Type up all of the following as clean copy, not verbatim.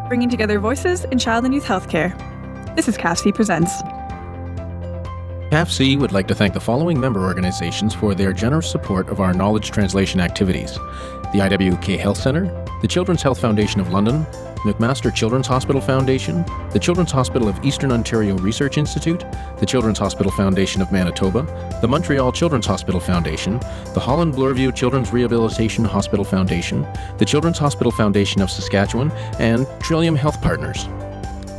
bringing together voices in child and youth healthcare. This is CAFC Presents. CAFC would like to thank the following member organizations for their generous support of our knowledge translation activities: the IWK Health Centre, the Children's Health Foundation of London, McMaster Children's Hospital Foundation, the Children's Hospital of Eastern Ontario Research Institute, the Children's Hospital Foundation of Manitoba, the Montreal Children's Hospital Foundation, the Holland Bloorview Children's Rehabilitation Hospital Foundation, the Children's Hospital Foundation of Saskatchewan, and Trillium Health Partners.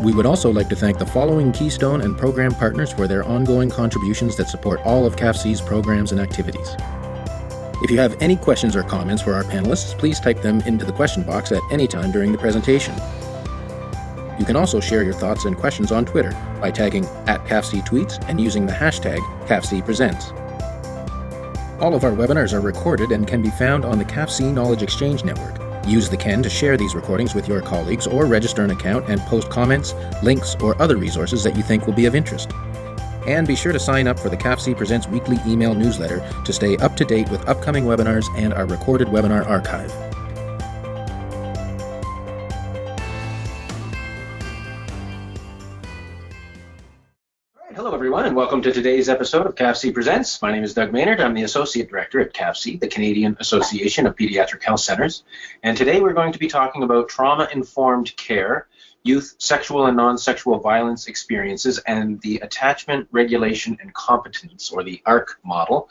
We would also like to thank the following Keystone and program partners for their ongoing contributions that support all of CAFC's programs and activities. If you have any questions or comments for our panelists, please type them into the question box at any time during the presentation. You can also share your thoughts and questions on Twitter by tagging @CAFCTweets and using the hashtag CAFCPresents. All of our webinars are recorded and can be found on the CAFC Knowledge Exchange Network. Use the CAN to share these recordings with your colleagues or register an account and post comments, links, or other resources that you think will be of interest. And be sure to sign up for the CAFC Presents weekly email newsletter to stay up to date with upcoming webinars and our recorded webinar archive. Hello, everyone, and welcome to today's episode of CAFC Presents. My name is Doug Maynard. I'm the Associate Director at CAFC, the Canadian Association of Pediatric Health Centres. And today we're going to be talking about trauma-informed care, youth sexual and non-sexual violence experiences, and the attachment, regulation, and competence, or the ARC model.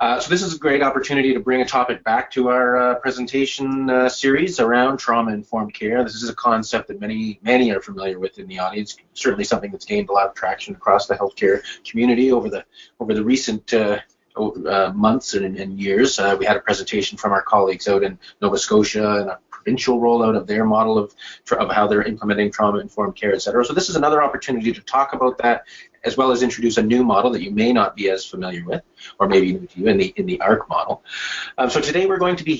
So this is a great opportunity to bring a topic back to our presentation series around trauma-informed care. This is a concept that many are familiar with in the audience, certainly something that's gained a lot of traction across the healthcare community over the recent months and years. We had a presentation from our colleagues out in Nova Scotia and a provincial rollout of their model of how they're implementing trauma-informed care, et cetera. So this is another opportunity to talk about that, as well as introduce a new model that you may not be as familiar with, or maybe new to you, in the ARC model. So today we're going to be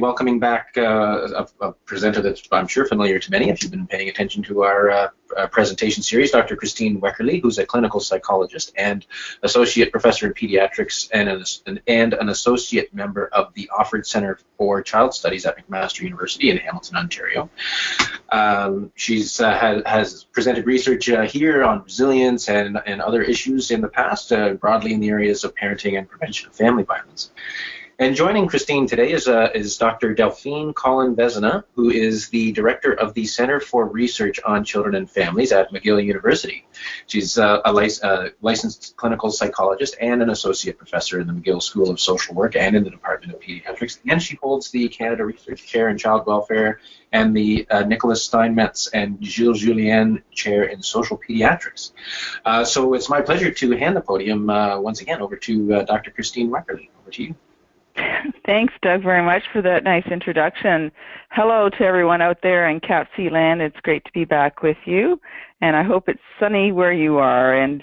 welcoming back a presenter that's, I'm sure, familiar to many if you've been paying attention to our presentation series, Dr. Christine Weckerle, who's a clinical psychologist and associate professor in pediatrics and an associate member of the Offord Centre for Child Studies at McMaster University in Hamilton, Ontario. She's has presented research here on resilience and other issues in the past, broadly in the areas of parenting and prevention of family violence. And joining Christine today is Dr. Delphine Collin-Vezina, who is the director of the Center for Research on Children and Families at McGill University. She's a licensed clinical psychologist and an associate professor in the McGill School of Social Work and in the Department of Pediatrics. And she holds the Canada Research Chair in Child Welfare and the Nicholas Steinmetz and Gilles Julien Chair in Social Pediatrics. So it's my pleasure to hand the podium once again over to Dr. Christine Weckerle. Over to you. Thanks, Doug, very much for that nice introduction. Hello to everyone out there in CAFC land. It's great to be back with you, and I hope it's sunny where you are. And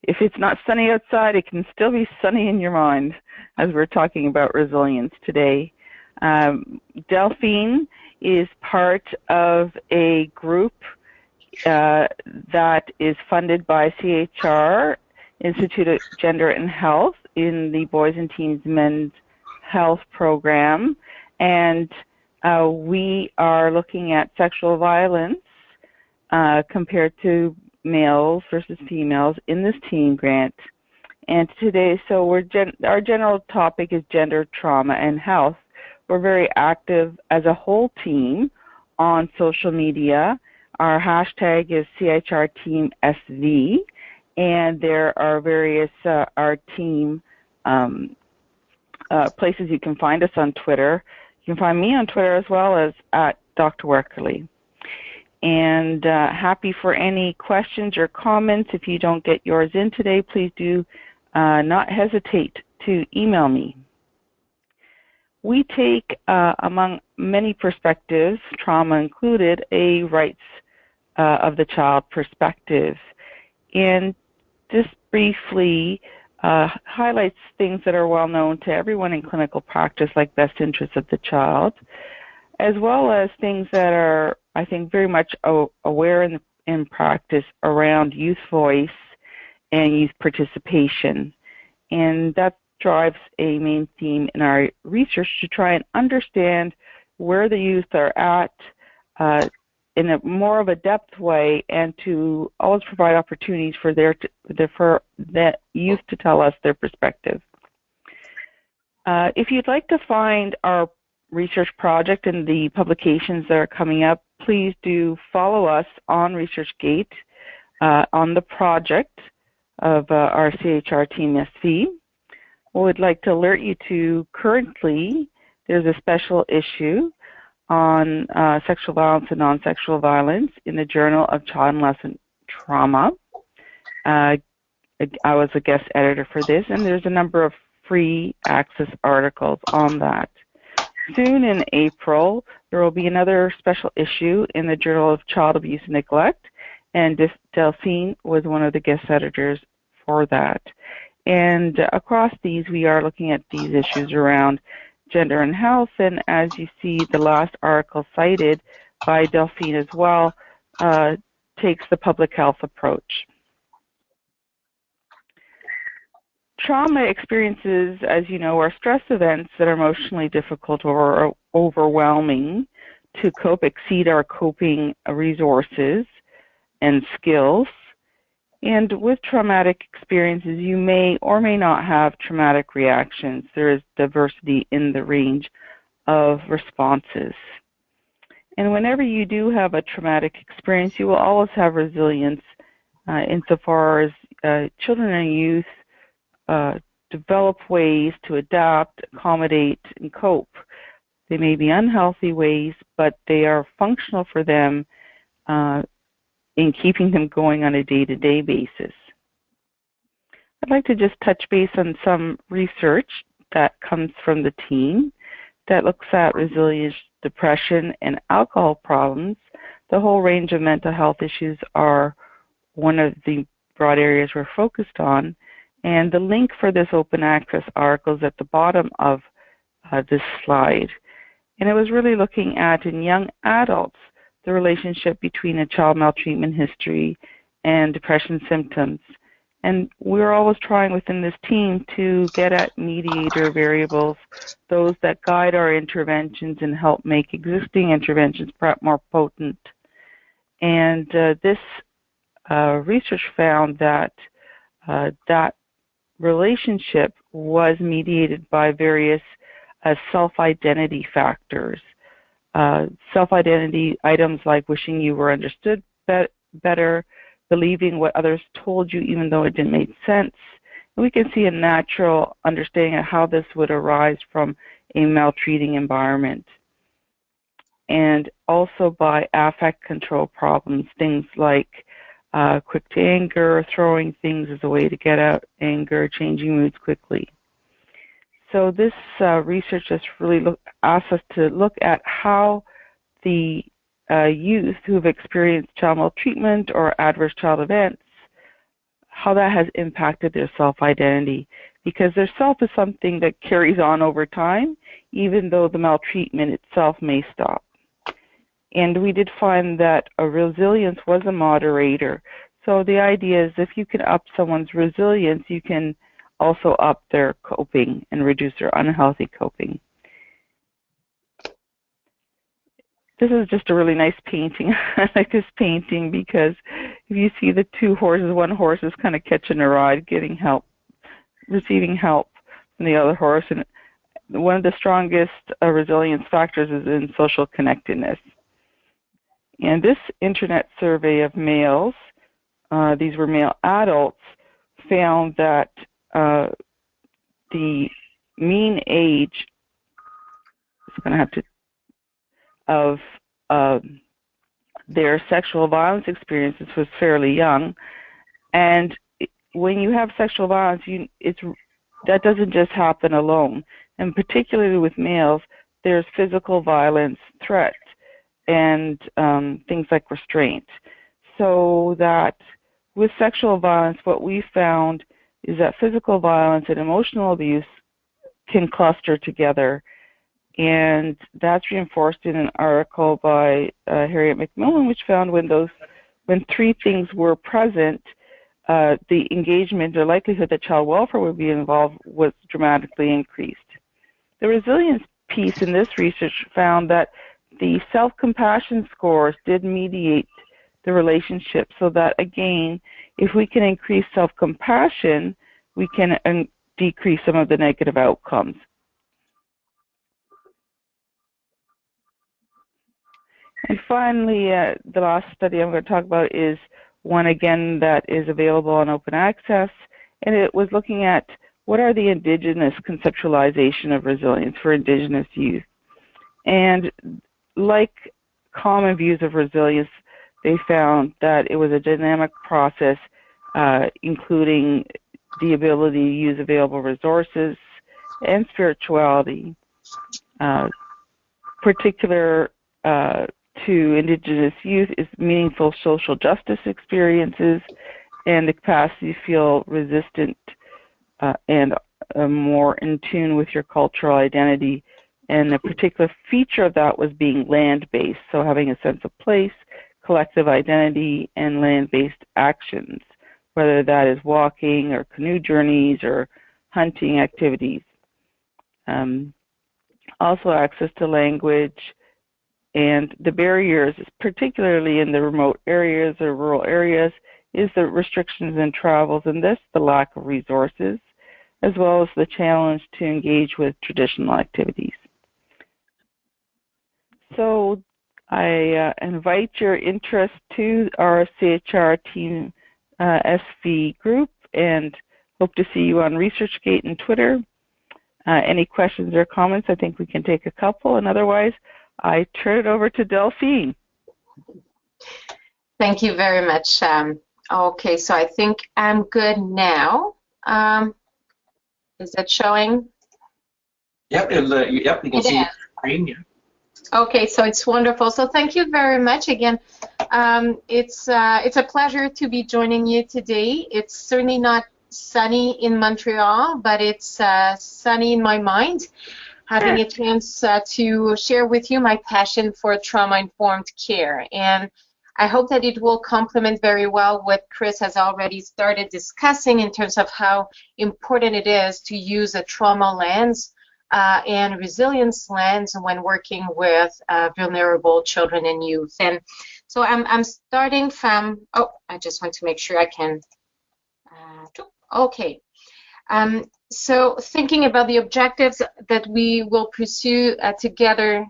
if it's not sunny outside, it can still be sunny in your mind as we're talking about resilience today. Delphine is part of a group that is funded by CHR, Institute of Gender and Health, in the Boys and Teens Men's Health program, and we are looking at sexual violence compared to males versus females in this teen grant. And today, so our general topic is gender, trauma, and health. We're very active as a whole team on social media. Our hashtag is CHRTeamSV, and there are various our team places you can find us on Twitter. You can find me on Twitter as well as at Dr. Weckerle. And happy for any questions or comments. If you don't get yours in today, please do not hesitate to email me. We take, among many perspectives, trauma included, a rights of the child perspective. And just briefly, highlights things that are well known to everyone in clinical practice, like best interests of the child, as well as things that are, I think, very much aware in practice around youth voice and youth participation. And that drives a main theme in our research to try and understand where the youth are at in a more of a depth way, and to always provide opportunities for the youth to tell us their perspective. If you'd like to find our research project and the publications that are coming up, please do follow us on ResearchGate on the project of our CHR Team SV. We'd like to alert you to currently there's a special issue on sexual violence and non-sexual violence in the Journal of Child and Adolescent Trauma. I was a guest editor for this, and there's a number of free access articles on that. Soon in April, there will be another special issue in the Journal of Child Abuse and Neglect, and Delphine was one of the guest editors for that. And across these, we are looking at these issues around gender and health, and as you see, the last article cited by Delphine as well takes the public health approach. Trauma experiences, as you know, are stress events that are emotionally difficult or overwhelming to cope, exceed our coping resources and skills. And with traumatic experiences, you may or may not have traumatic reactions. There is diversity in the range of responses. And whenever you do have a traumatic experience, you will always have resilience insofar as children and youth develop ways to adapt, accommodate, and cope. They may be unhealthy ways, but they are functional for them in keeping them going on a day-to-day basis. I'd like to just touch base on some research that comes from the team that looks at resilience, depression, and alcohol problems. The whole range of mental health issues are one of the broad areas we're focused on. And the link for this open access article is at the bottom of this slide. And it was really looking at, in young adults, the relationship between a child maltreatment history and depression symptoms. And we're always trying within this team to get at mediator variables, those that guide our interventions and help make existing interventions perhaps more potent. And this research found that that relationship was mediated by various self-identity factors. Self-identity items like wishing you were understood better, believing what others told you even though it didn't make sense. And we can see a natural understanding of how this would arise from a maltreating environment. And also by affect control problems, things like quick to anger, throwing things as a way to get out anger, changing moods quickly. So this research just really asks us to look at how the youth who have experienced child maltreatment or adverse child events, how that has impacted their self-identity. Because their self is something that carries on over time, even though the maltreatment itself may stop. And we did find that a resilience was a moderator. So the idea is if you can up someone's resilience, you can also up their coping and reduce their unhealthy coping. This is just a really nice painting. I like this painting because if you see the two horses, one horse is kind of catching a ride, getting help, receiving help from the other horse. And one of the strongest resilience factors is in social connectedness. And this internet survey of males, these were male adults, found that the mean age of their sexual violence experiences was fairly young. And when you have sexual violence, that doesn't just happen alone. And particularly with males, there's physical violence, threats, and things like restraint. So that with sexual violence, what we found is that physical violence and emotional abuse can cluster together. And that's reinforced in an article by Harriet McMillan, which found when three things were present, the engagement or likelihood that child welfare would be involved was dramatically increased. The resilience piece in this research found that the self-compassion scores did mediate the relationship, so that, again, if we can increase self-compassion, we can decrease some of the negative outcomes. And finally, the last study I'm going to talk about is one, again, that is available on open access, and it was looking at what are the Indigenous conceptualization of resilience for Indigenous youth. And like common views of resilience, they found that it was a dynamic process, including the ability to use available resources and spirituality, particular to Indigenous youth is meaningful social justice experiences and the capacity to feel resistant and more in tune with your cultural identity. And a particular feature of that was being land-based, so having a sense of place, collective identity, and land-based actions, whether that is walking or canoe journeys or hunting activities. Also access to language, and the barriers, particularly in the remote areas or rural areas, is the restrictions in travels, and this, the lack of resources, as well as the challenge to engage with traditional activities. So I invite your interest to our CHR Team SV group, and hope to see you on ResearchGate and Twitter. Any questions or comments? I think we can take a couple, and otherwise I turn it over to Delphine. Thank you very much. Okay, so I think I'm good now. Is that showing? Yep, yep, you can see the screen. Yeah. Okay, so it's wonderful. So thank you very much again. It's a pleasure to be joining you today. It's certainly not sunny in Montreal, but it's sunny in my mind, having a chance to share with you my passion for trauma-informed care. And I hope that it will complement very well what Chris has already started discussing in terms of how important it is to use a trauma lens and resilience lens when working with vulnerable children and youth. And so I'm starting from, I just want to make sure I can, okay. So thinking about the objectives that we will pursue together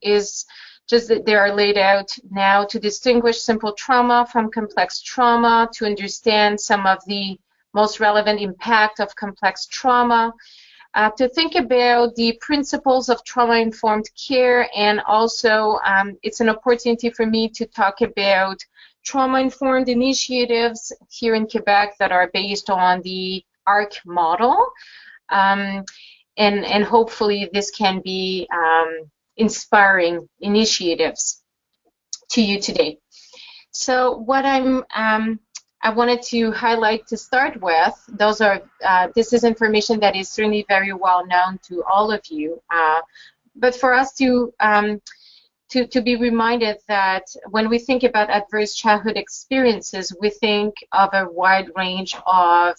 is just that they are laid out now: to distinguish simple trauma from complex trauma, to understand some of the most relevant impact of complex trauma, to think about the principles of trauma-informed care, and also it's an opportunity for me to talk about trauma-informed initiatives here in Quebec that are based on the ARC model, and hopefully this can be inspiring initiatives to you today. So what I wanted to highlight to start with, those are this is information that is certainly very well known to all of you, but for us to be reminded that when we think about adverse childhood experiences, we think of a wide range of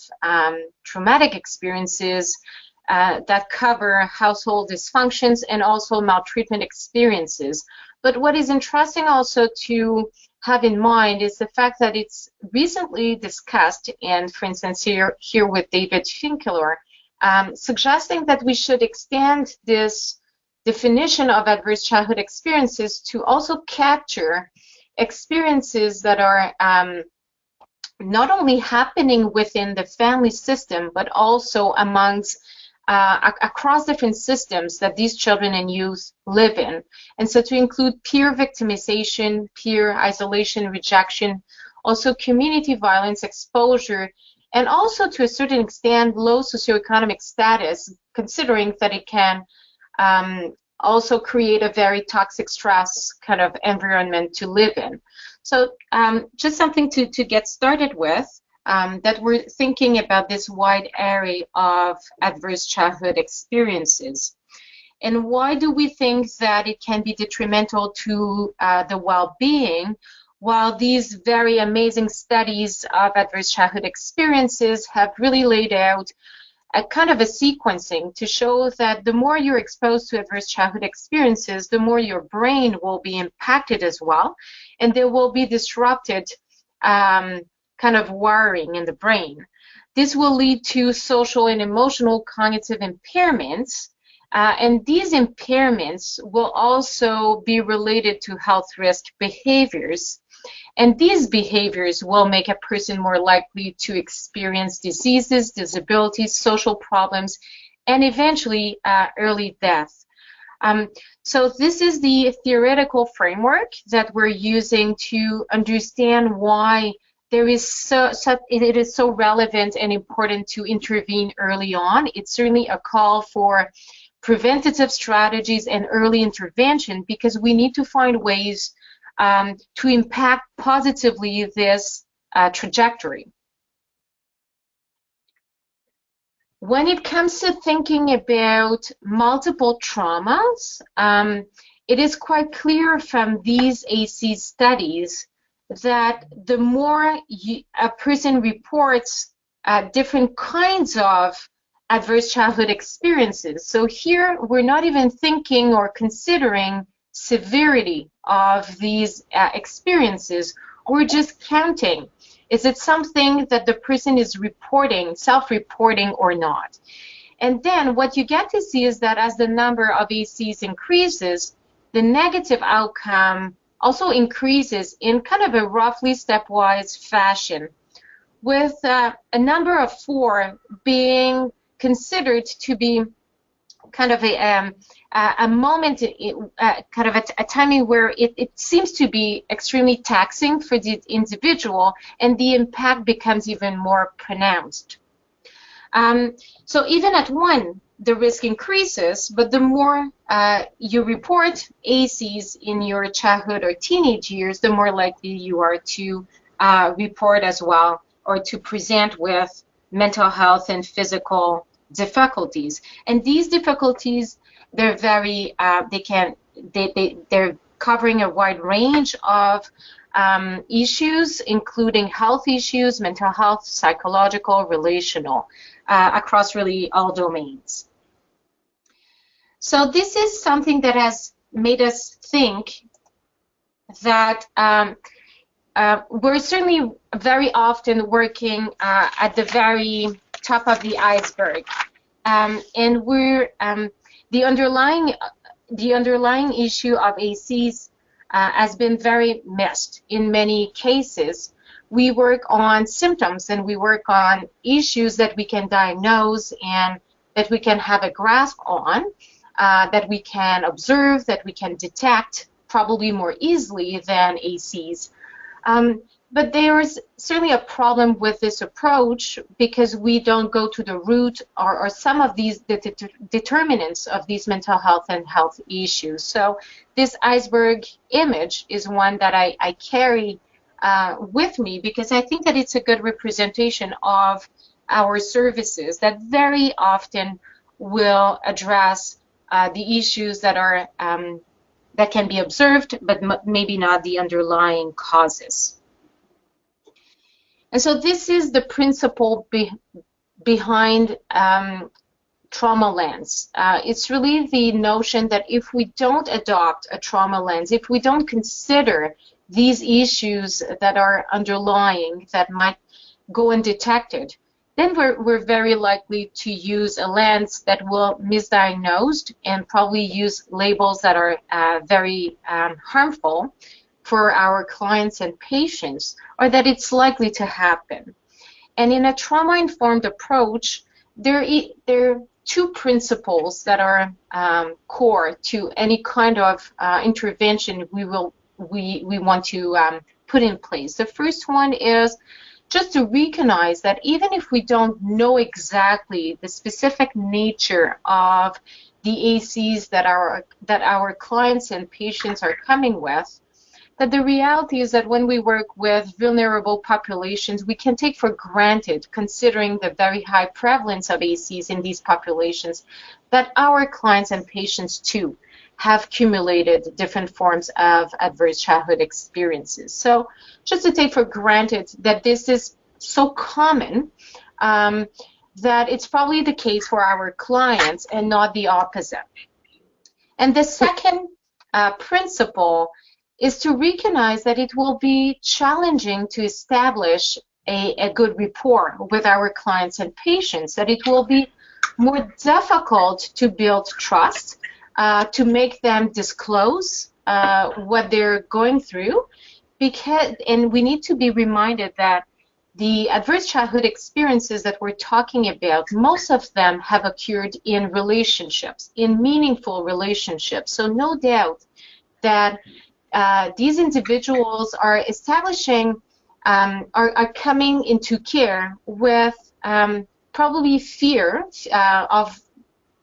traumatic experiences that cover household dysfunctions and also maltreatment experiences. But what is interesting also to have in mind is the fact that it's recently discussed, and for instance here with David Finkeler, suggesting that we should extend this definition of adverse childhood experiences to also capture experiences that are not only happening within the family system, but also amongst across different systems that these children and youth live in. And so to include peer victimization, peer isolation, rejection, also community violence exposure, and also to a certain extent low socioeconomic status, considering that it can also create a very toxic stress kind of environment to live in. So just something to get started with, that we're thinking about this wide array of adverse childhood experiences. And why do we think that it can be detrimental to the well-being, while these very amazing studies of adverse childhood experiences have really laid out a kind of a sequencing to show that the more you're exposed to adverse childhood experiences, the more your brain will be impacted as well, and there will be disrupted kind of wiring in the brain. This will lead to social and emotional cognitive impairments, and these impairments will also be related to health risk behaviors. And these behaviors will make a person more likely to experience diseases, disabilities, social problems, and eventually early death. So this is the theoretical framework that we're using to understand why it is so relevant and important to intervene early on. It's certainly a call for preventative strategies and early intervention, because we need to find ways to impact positively this trajectory. When it comes to thinking about multiple traumas, it is quite clear from these AC studies that the more a person reports different kinds of adverse childhood experiences. So here we're not even thinking or considering severity of these experiences. We're just counting. Is it something that the person is reporting, self-reporting or not? And then what you get to see is that as the number of ACs increases, the negative outcome also increases in kind of a roughly stepwise fashion, with a number of 4 being considered to be kind of a moment, kind of a timing where it seems to be extremely taxing for the individual, and the impact becomes even more pronounced. So even at 1, the risk increases, but the more you report ACs in your childhood or teenage years, the more likely you are to report as well, or to present with mental health and physical difficulties. And these difficulties, they're very, they're covering a wide range of issues, including health issues, mental health, psychological, relational, across really all domains. So this is something that has made us think that we're certainly very often working at the very top of the iceberg, and we're the underlying issue of ACs has been very missed in many cases. We work on symptoms and we work on issues that we can diagnose and that we can have a grasp on, that we can observe, that we can detect probably more easily than ACs. But there's certainly a problem with this approach because we don't go to the root or some of these determinants of these mental health and health issues. So this iceberg image is one that I carry with me because I think that it's a good representation of our services that very often will address the issues that are that can be observed, but maybe not the underlying causes. And so this is the principle behind trauma lens. It's really the notion that if we don't adopt a trauma lens, if we don't consider these issues that are underlying, that might go undetected, then we're very likely to use a lens that will misdiagnose and probably use labels that are very harmful for our clients and patients, or that it's likely to happen. And in a trauma-informed approach, there are 2 principles that are core to any kind of intervention we want to put in place. The first one is just to recognize that even if we don't know exactly the specific nature of the ACs that our clients and patients are coming with, that the reality is that when we work with vulnerable populations, we can take for granted, considering the very high prevalence of ACs in these populations, that our clients and patients too have accumulated different forms of adverse childhood experiences. So just to take for granted that this is so common, that it's probably the case for our clients and not the opposite. And the second principle is to recognize that it will be challenging to establish a good rapport with our clients and patients, that it will be more difficult to build trust, to make them disclose what they're going through, and we need to be reminded that the adverse childhood experiences that we're talking about, most of them have occurred in relationships, in meaningful relationships. So no doubt that these individuals are establishing, are coming into care with probably fear of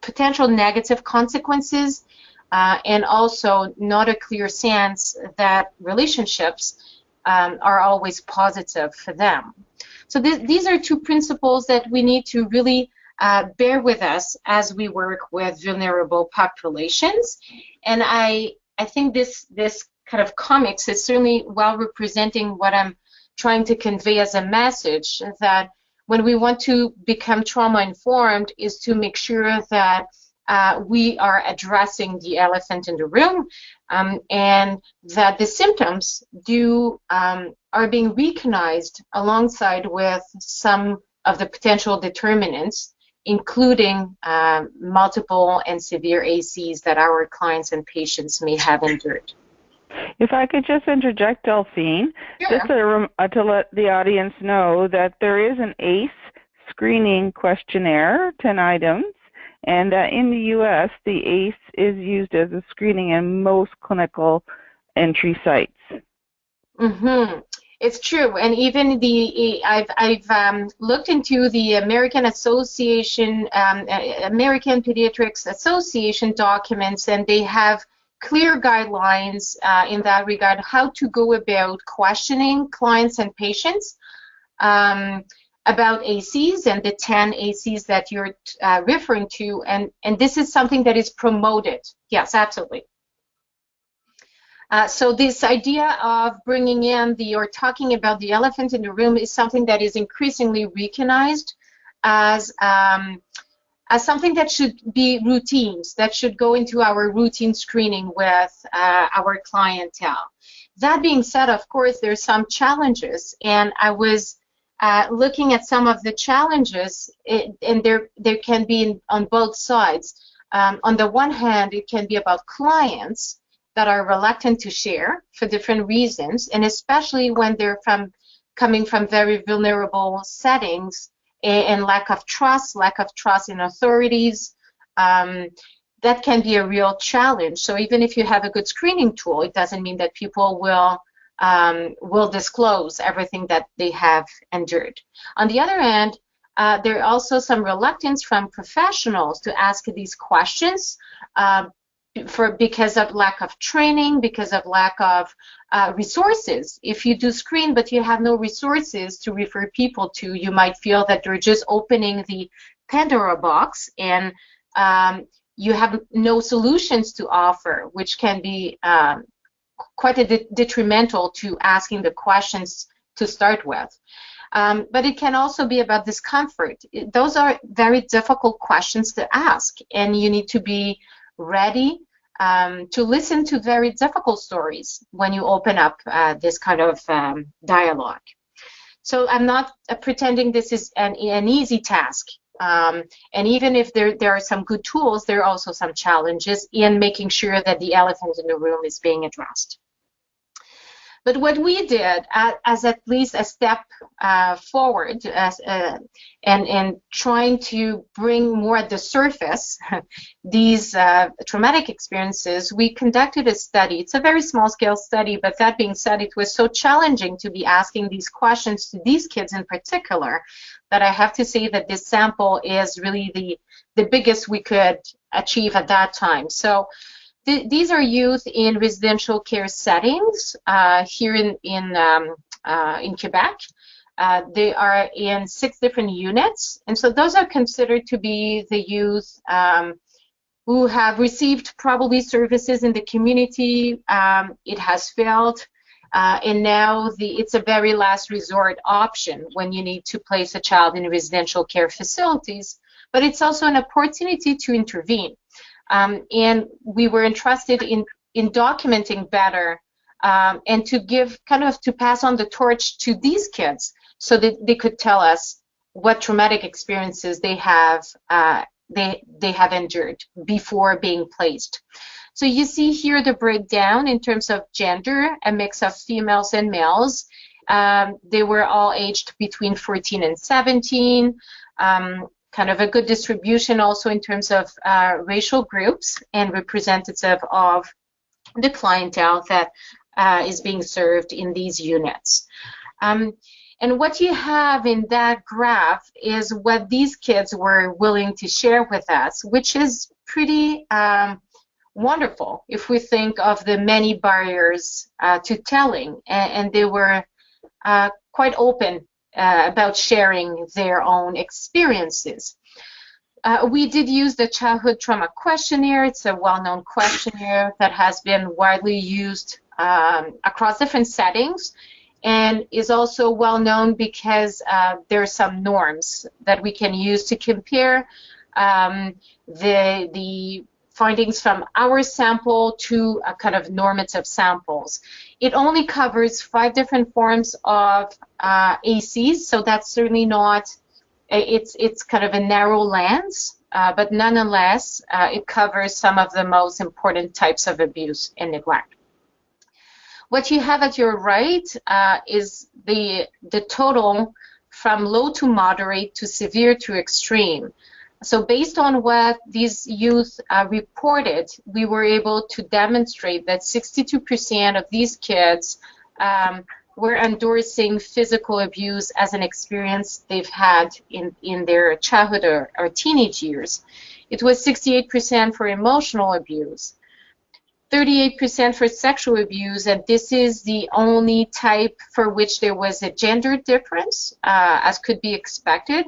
potential negative consequences, and also not a clear sense that relationships are always positive for them. So these are two principles that we need to really bear with us as we work with vulnerable populations. And I think this kind of comics is certainly well representing what I'm trying to convey as a message, that when we want to become trauma informed is to make sure that we are addressing the elephant in the room, and that the symptoms are being recognized alongside with some of the potential determinants, including multiple and severe ACs that our clients and patients may have endured. If I could just interject, Delphine, Sure. just to let the audience know that there is an ACE screening questionnaire, 10 items, and in the U.S., the ACE is used as a screening in most clinical entry sites. Mm-hmm. It's true, and even I've looked into the American Association, American Pediatrics Association documents, and they have clear guidelines in that regard, how to go about questioning clients and patients about ACs and the 10 ACs that you're referring to, and this is something that is promoted. Yes, absolutely. So this idea of bringing in or talking about the elephant in the room is something that is increasingly recognized as something that should be routines, that should go into our routine screening with our clientele. That being said, of course, there's some challenges, and I was looking at some of the challenges, and there can be on both sides. On the one hand, it can be about clients that are reluctant to share for different reasons, and especially when they're coming from very vulnerable settings, and lack of trust in authorities, that can be a real challenge. So even if you have a good screening tool, it doesn't mean that people will disclose everything that they have endured. On the other hand, there are also some reluctance from professionals to ask these questions because of lack of training, because of lack of resources. If you do screen but you have no resources to refer people to, you might feel that they're just opening the Pandora box, and you have no solutions to offer, which can be quite detrimental to asking the questions to start with. But it can also be about discomfort. Those are very difficult questions to ask, and you need to be ready to listen to very difficult stories when you open up this kind of dialogue. So I'm not pretending this is an easy task. And even if there are some good tools, there are also some challenges in making sure that the elephant in the room is being addressed. But what we did as at least a step forward and trying to bring more at the surface these traumatic experiences, we conducted a study. It's a very small scale study, but that being said, it was so challenging to be asking these questions to these kids in particular that I have to say that this sample is really the biggest we could achieve at that time. So these are youth in residential care settings here in Quebec. They are in 6 different units, and so those are considered to be the youth who have received probably services in the community. It has failed. and now it's a very last resort option when you need to place a child in residential care facilities, but it's also an opportunity to intervene. And we were interested in documenting better and to give to pass on the torch to these kids so that they could tell us what traumatic experiences they have endured before being placed. So you see here the breakdown in terms of gender, a mix of females and males. They were all aged between 14 and 17. Kind of a good distribution also in terms of racial groups and representative of the clientele that is being served in these units. And what you have in that graph is what these kids were willing to share with us, which is pretty wonderful if we think of the many barriers to telling. And they were quite open about sharing their own experiences. We did use the Childhood Trauma Questionnaire. It's a well-known questionnaire that has been widely used across different settings and is also well-known because there are some norms that we can use to compare the findings from our sample to a kind of normative samples. It only covers 5 different forms of ACs, so that's certainly not, it's kind of a narrow lens, but nonetheless, it covers some of the most important types of abuse and neglect. What you have at your right is the total from low to moderate to severe to extreme. So based on what these youth reported, we were able to demonstrate that 62% of these kids were endorsing physical abuse as an experience they've had in their childhood or teenage years. It was 68% for emotional abuse, 38% for sexual abuse, and this is the only type for which there was a gender difference, as could be expected.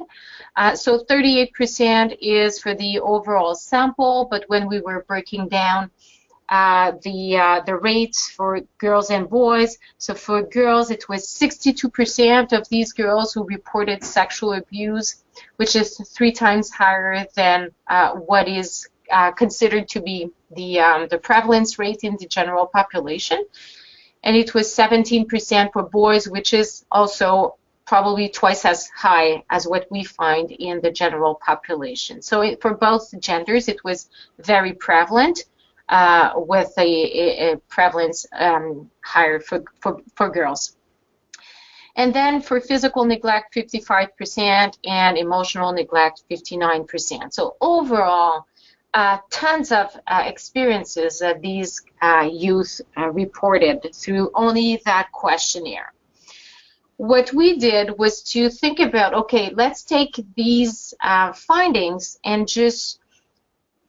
So 38% is for the overall sample, but when we were breaking down the rates for girls and boys, so for girls it was 62% of these girls who reported sexual abuse, which is 3 times higher than what is considered to be the prevalence rate in the general population. And it was 17% for boys, which is also probably twice as high as what we find in the general population. So for both genders, it was very prevalent, with a prevalence higher for girls. And then for physical neglect, 55%, and emotional neglect, 59%. So overall, tons of experiences that these youth reported through only that questionnaire. What we did was to think about, okay, let's take these findings and just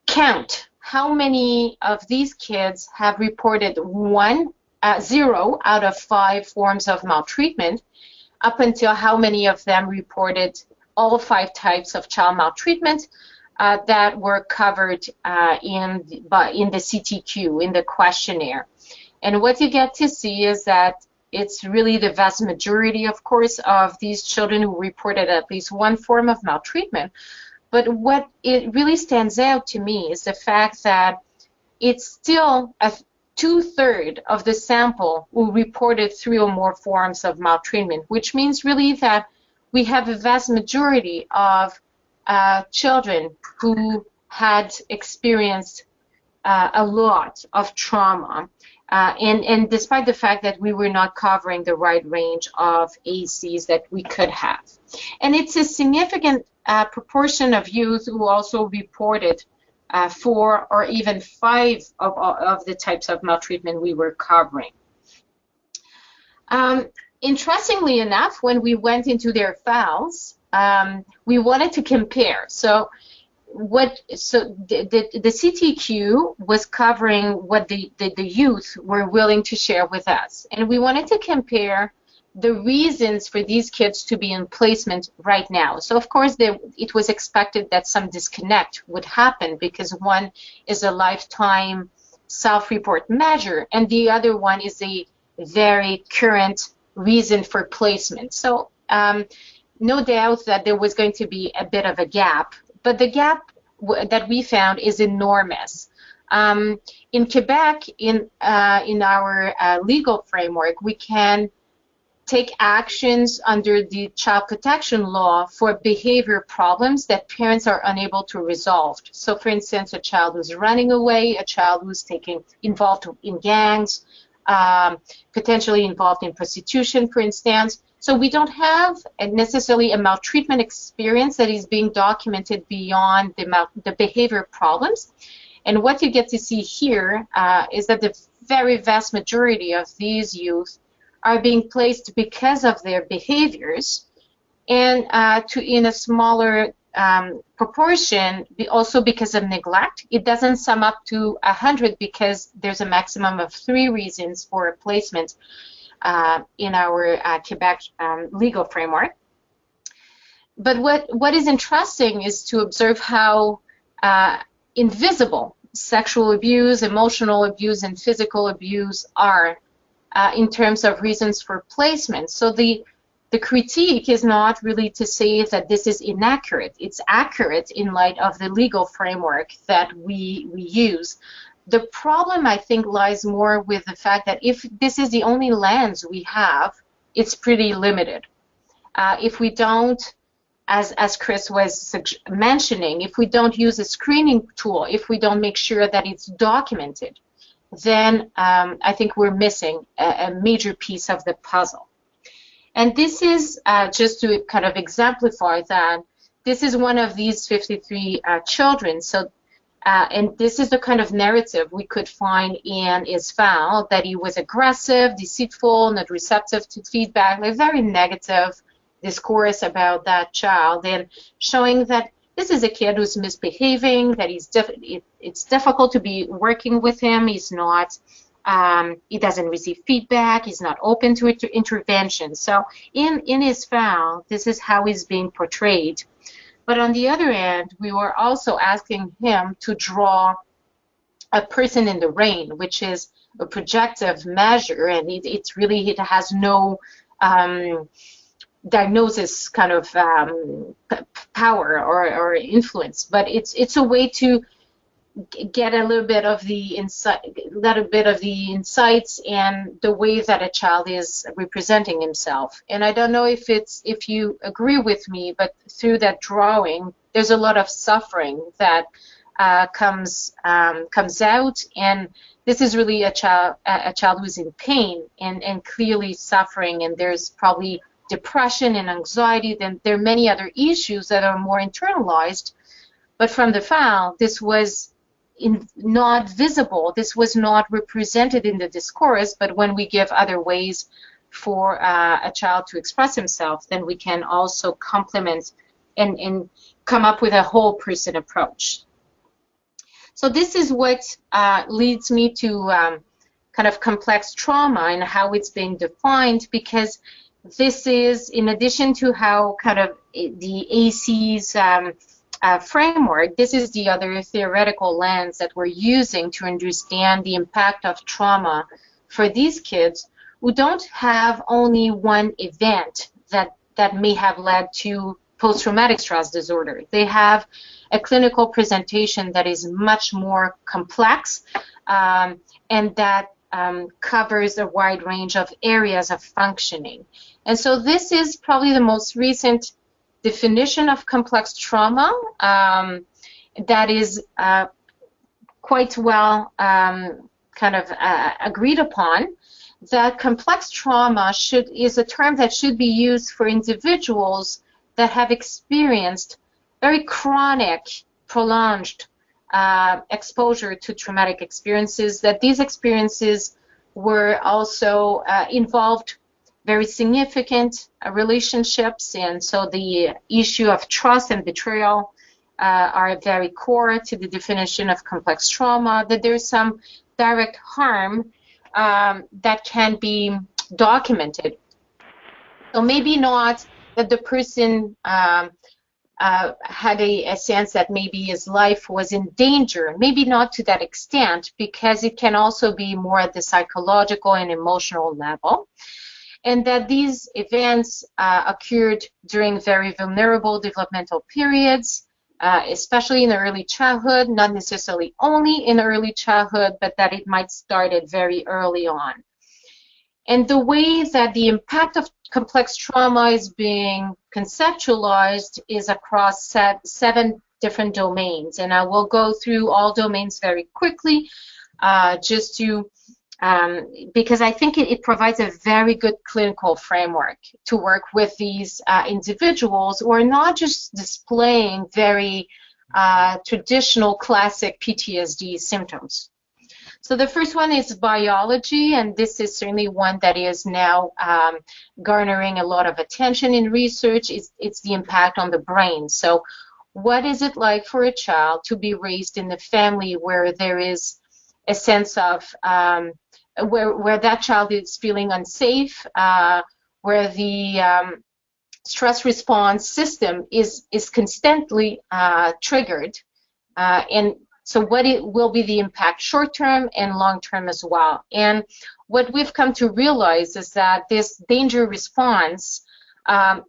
count how many of these kids have reported 0 out of 5 forms of maltreatment, up until how many of them reported all 5 types of child maltreatment that were covered in the CTQ, in the questionnaire. And what you get to see is that it's really the vast majority, of course, of these children who reported at least one form of maltreatment. But what it really stands out to me is the fact that it's still 2/3 of the sample who reported 3 or more forms of maltreatment, which means really that we have a vast majority of children who had experienced a lot of trauma. And despite the fact that we were not covering the right range of ACs that we could have. And it's a significant proportion of youth who also reported 4 or even 5 of the types of maltreatment we were covering. Interestingly enough, when we went into their files, we wanted to compare. So the CTQ was covering what the youth were willing to share with us, and we wanted to compare the reasons for these kids to be in placement right now. So of course it was expected that some disconnect would happen, because one is a lifetime self-report measure and the other one is a very current reason for placement. So no doubt that there was going to be a bit of a gap, but the gap that we found is enormous. In Quebec, in our legal framework, we can take actions under the child protection law for behavior problems that parents are unable to resolve. So, for instance, a child who's running away, a child who's involved in gangs, potentially involved in prostitution, for instance. So we don't have necessarily a maltreatment experience that is being documented beyond the behavior problems. And what you get to see here is that the very vast majority of these youth are being placed because of their behaviors, and in a smaller proportion also because of neglect. It doesn't sum up to 100 because there's a maximum of 3 reasons for placement in our Quebec legal framework. But what is interesting is to observe how invisible sexual abuse, emotional abuse, and physical abuse are in terms of reasons for placement. So the critique is not really to say that this is inaccurate. It's accurate in light of the legal framework that we use. The problem, I think, lies more with the fact that if this is the only lens we have, it's pretty limited. If we don't, as Chris was mentioning, if we don't use a screening tool, if we don't make sure that it's documented, then I think we're missing a major piece of the puzzle. And this is, just to kind of exemplify that, this is one of these 53 children. So, and this is the kind of narrative we could find in his file, that he was aggressive, deceitful, not receptive to feedback, like very negative discourse about that child, and showing that this is a kid who's misbehaving, that it's difficult to be working with him. He's not, he doesn't receive feedback. He's not open to intervention. So in his file, this is how he's being portrayed. But on the other end, we were also asking him to draw a person in the rain, which is a projective measure, and it has no diagnosis kind of power or influence, but it's a way to get a little bit of the insights and the way that a child is representing himself. And I don't know if you agree with me, but through that drawing, there's a lot of suffering that comes out, and this is really a child who's in pain and clearly suffering, and there's probably depression and anxiety. Then there are many other issues that are more internalized. But from the file, this was not visible. This was not represented in the discourse. But when we give other ways for a child to express himself, then we can also complement and come up with a whole person approach. So this is what leads me to kind of complex trauma and how it's being defined, because this is, in addition to how kind of the AC's framework, this is the other theoretical lens that we're using to understand the impact of trauma for these kids who don't have only one event that may have led to post-traumatic stress disorder. They have a clinical presentation that is much more complex and that covers a wide range of areas of functioning. And so this is probably the most recent definition of complex trauma that is quite well kind of agreed upon, that complex trauma is a term that should be used for individuals that have experienced very chronic, prolonged exposure to traumatic experiences, that these experiences were also involved very significant relationships, and so the issue of trust and betrayal are very core to the definition of complex trauma, that there's some direct harm that can be documented. So maybe not that the person had a sense that maybe his life was in danger, maybe not to that extent, because it can also be more at the psychological and emotional level, and that these events occurred during very vulnerable developmental periods, especially in early childhood, not necessarily only in early childhood, but that it might start at very early on. And the way that the impact of complex trauma is being conceptualized is across 7 different domains. And I will go through all domains very quickly, just to, because I think it provides a very good clinical framework to work with these individuals who are not just displaying very traditional classic PTSD symptoms. So the first one is biology, and this is certainly one that is now garnering a lot of attention in research. It's the impact on the brain. So what is it like for a child to be raised in a family where there is a sense of, where that child is feeling unsafe, where the stress response system is constantly triggered, and so what will be the impact short-term and long-term as well. And what we've come to realize is that this danger response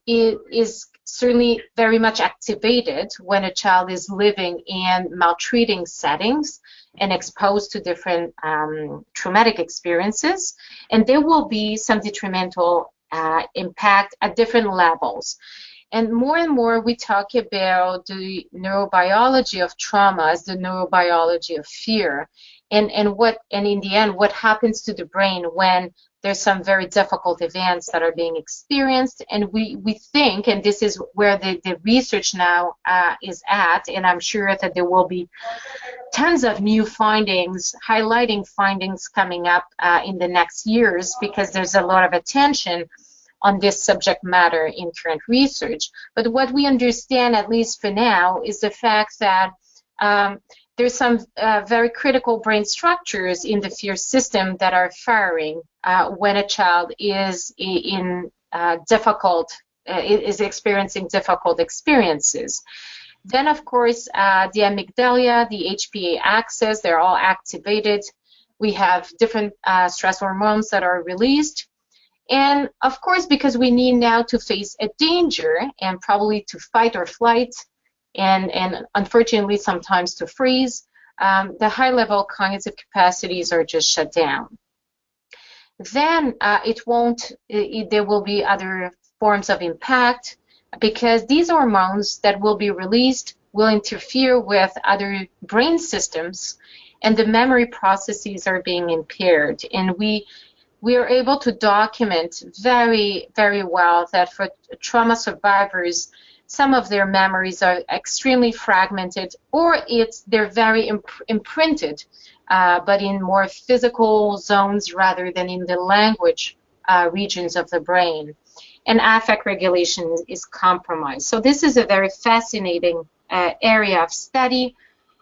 is certainly very much activated when a child is living in maltreating settings and exposed to different traumatic experiences. And there will be some detrimental impact at different levels. And more we talk about the neurobiology of trauma as the neurobiology of fear, and in the end, what happens to the brain when there's some very difficult events that are being experienced. And we think, and this is where the research now is at, and I'm sure that there will be tons of new findings, highlighting findings coming up in the next years, because there's a lot of attention on this subject matter in current research. But what we understand, at least for now, is the fact that there's some very critical brain structures in the fear system that are firing when a child is experiencing difficult experiences. Then, of course, the amygdala, the HPA axis, they're all activated. We have different stress hormones that are released. And of course, because we need now to face a danger and probably to fight or flight, and unfortunately sometimes to freeze, the high-level cognitive capacities are just shut down. Then there will be other forms of impact, because these hormones that will be released will interfere with other brain systems, and the memory processes are being impaired. And we are able to document very, very well that for trauma survivors, some of their memories are extremely fragmented, or they're very imprinted, but in more physical zones rather than in the language regions of the brain. And affect regulation is compromised. So this is a very fascinating area of study.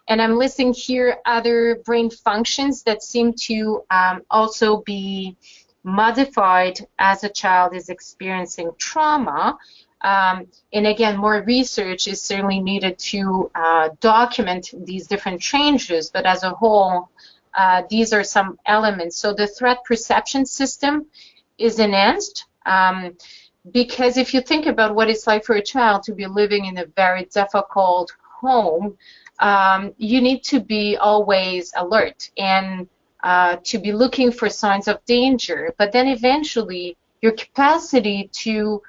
And I'm listing here other brain functions that seem to also be modified as a child is experiencing trauma. And again, more research is certainly needed to document these different changes, but as a whole, these are some elements. So the threat perception system is enhanced, because if you think about what it's like for a child to be living in a very difficult home, you need to be always alert and to be looking for signs of danger. But then eventually, your capacity to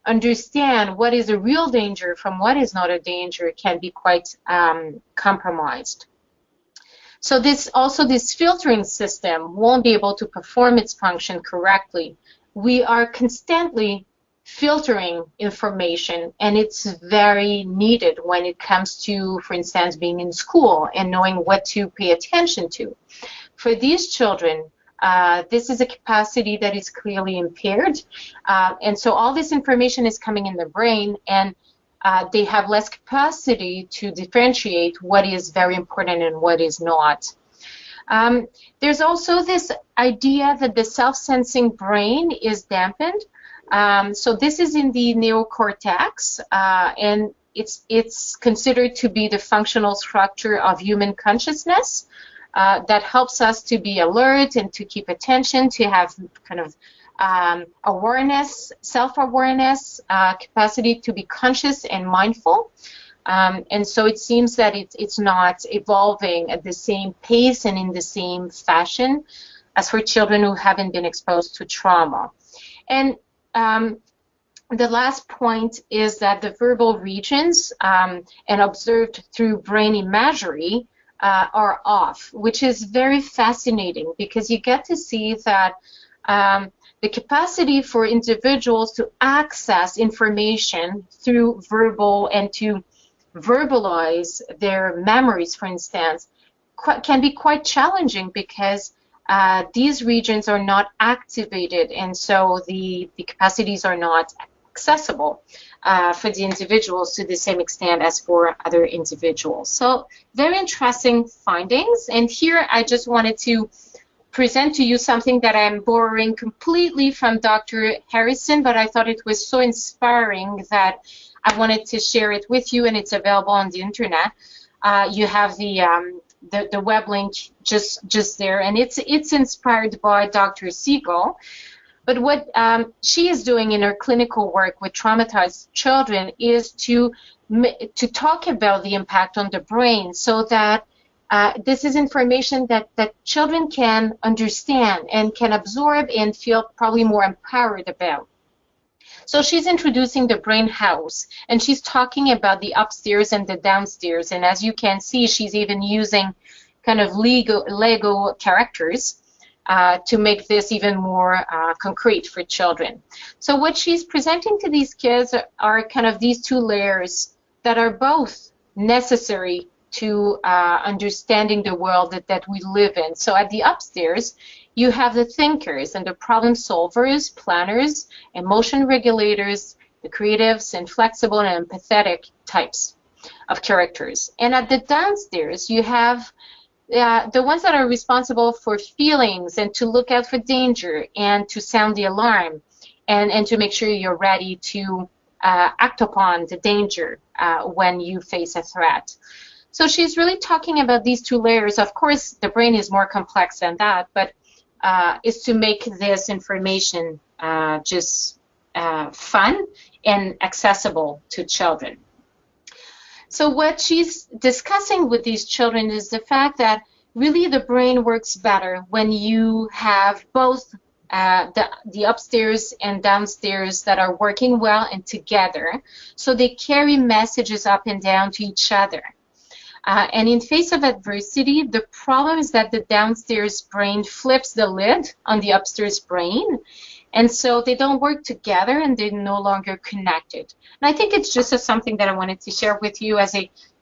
understand what is a real danger from what is not a danger can be quite compromised. So this filtering system won't be able to perform its function correctly. We are constantly filtering information, and it's very needed when it comes to, for instance, being in school and knowing what to pay attention to. For these children, this is a capacity that is clearly impaired, and so all this information is coming in the brain, and they have less capacity to differentiate what is very important and what is not. There's also this idea that the self-sensing brain is dampened. So this is in the neocortex, and it's considered to be the functional structure of human consciousness that helps us to be alert and to keep attention, to have kind of awareness, self-awareness, capacity to be conscious and mindful. And so it seems that it's not evolving at the same pace and in the same fashion as for children who haven't been exposed to trauma. And the last point is that the verbal regions and observed through brain imagery are off, which is very fascinating because you get to see that the capacity for individuals to access information through verbal and to verbalize their memories, for instance, can be quite challenging because these regions are not activated, and so the capacities are not accessible for the individuals to the same extent as for other individuals. So very interesting findings, and here I just wanted to present to you something that I'm borrowing completely from Dr. Harrison, but I thought it was so inspiring that I wanted to share it with you, and it's available on the internet. You have the web link just there, and it's inspired by Dr. Siegel. But what she is doing in her clinical work with traumatized children is to talk about the impact on the brain, so that this is information that children can understand and can absorb and feel probably more empowered about. So she's introducing the brain house, and she's talking about the upstairs and the downstairs. And as you can see, she's even using kind of Lego characters to make this even more concrete for children. So what she's presenting to these kids are kind of these two layers that are both necessary to understanding the world that we live in. So at the upstairs, you have the thinkers and the problem solvers, planners, emotion regulators, the creatives, and flexible and empathetic types of characters. And at the downstairs, you have the ones that are responsible for feelings and to look out for danger and to sound the alarm and to make sure you're ready to act upon the danger when you face a threat. So she's really talking about these two layers. Of course, the brain is more complex than that, but is to make this information just fun and accessible to children. So what she's discussing with these children is the fact that really the brain works better when you have both the upstairs and downstairs that are working well and together, so they carry messages up and down to each other. And in face of adversity, the problem is that the downstairs brain flips the lid on the upstairs brain, and so they don't work together and they're no longer connected. And I think it's just something that I wanted to share with you as